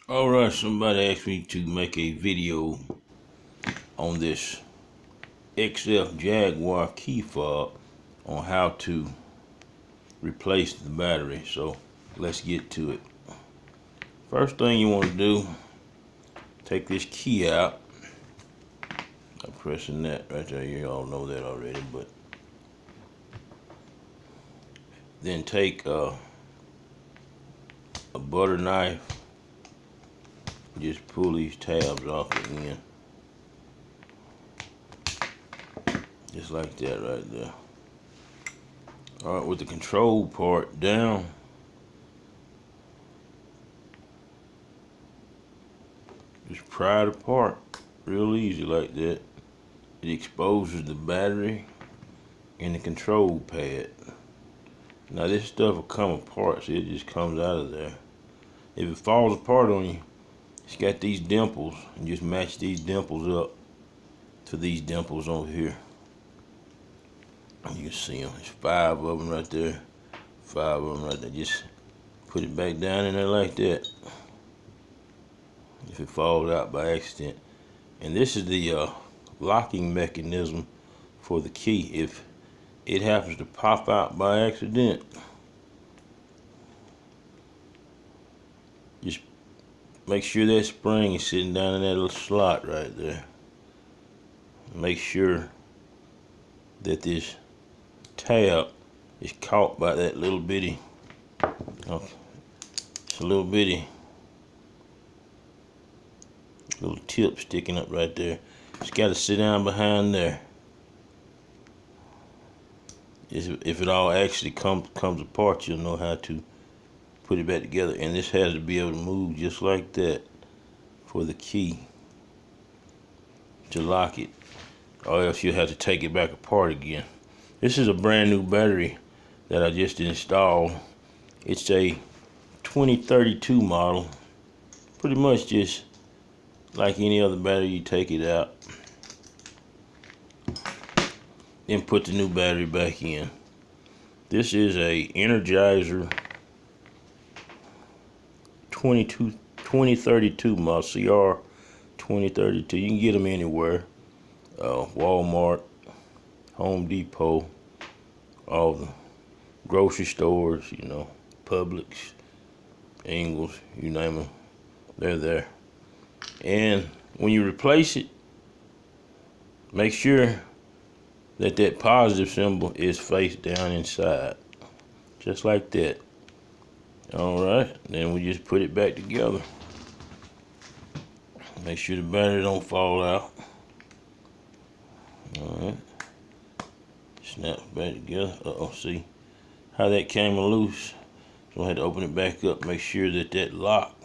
Alright, somebody asked me to make a video on this XF Jaguar key fob on how to replace the battery. So let's get to it. First thing you want to do, take this key out. I'm pressing that right there. You all know that already, but then take a butter knife. Just pull these tabs off again. Just like that right there. Alright, with the control part down, just pry it apart real easy like that. It exposes the battery and the control pad. Now this stuff will come apart, so it just comes out of there. If it falls apart on you, it's got these dimples, and just match these dimples up to these dimples over here. You can see them. There's 5 of them right there. 5 of them right there. Just put it back down in there like that. If it falls out by accident. And this is the locking mechanism for the key. If it happens to pop out by accident, just make sure that spring is sitting down in that little slot right there. Make sure that this tab is caught by that little bitty, it's a little bitty little tip sticking up right there. It's got to sit down behind there. If it all actually comes apart, you'll know how to put it back together. And this has to be able to move just like that for the key to lock it, or else you'll have to take it back apart again. This is a brand new battery that I just installed. It's a 2032 model. Pretty much just like any other battery, you take it out, then put the new battery back in. This is a Energizer 2032 model, CR 2032. You can get them anywhere. Walmart, Home Depot, all the grocery stores, you know, Publix, Ingles, you name them, they're there. And when you replace it, make sure that that positive symbol is face down inside, just like that. Alright, then we just put it back together. Make sure the battery don't fall out. Alright, snaps back together. See how that came loose? So I had to open it back up, make sure that that lock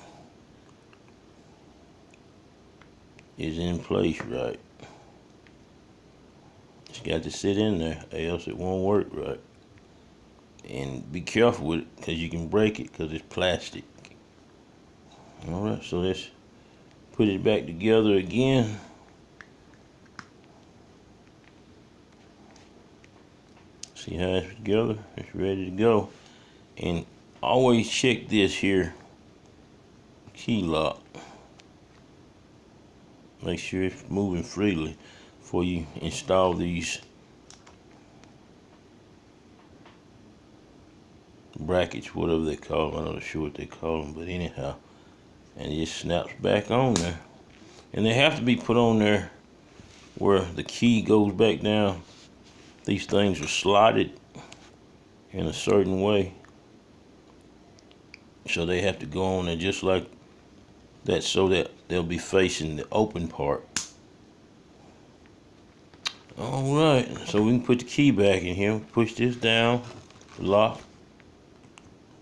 is in place right. It's got to sit in there, or else it won't work right. And be careful with it, because you can break it, because it's plastic. Alright, so let's put it back together again. See how it's together? It's ready to go. And always check this here key lock. Make sure it's moving freely before you install these brackets, whatever they call them. I'm not sure what they call them, but anyhow. And it just snaps back on there. And they have to be put on there where the key goes back down. These things are slotted in a certain way, so they have to go on there just like that, so that they'll be facing the open part. Alright, so we can put the key back in here. Push this down, lock,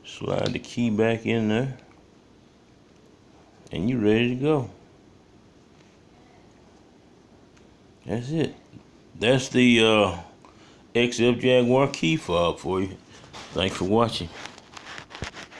slide the key back in there, and you're ready to go. That's it. That's the XF Jaguar key fob for you. Thanks for watching.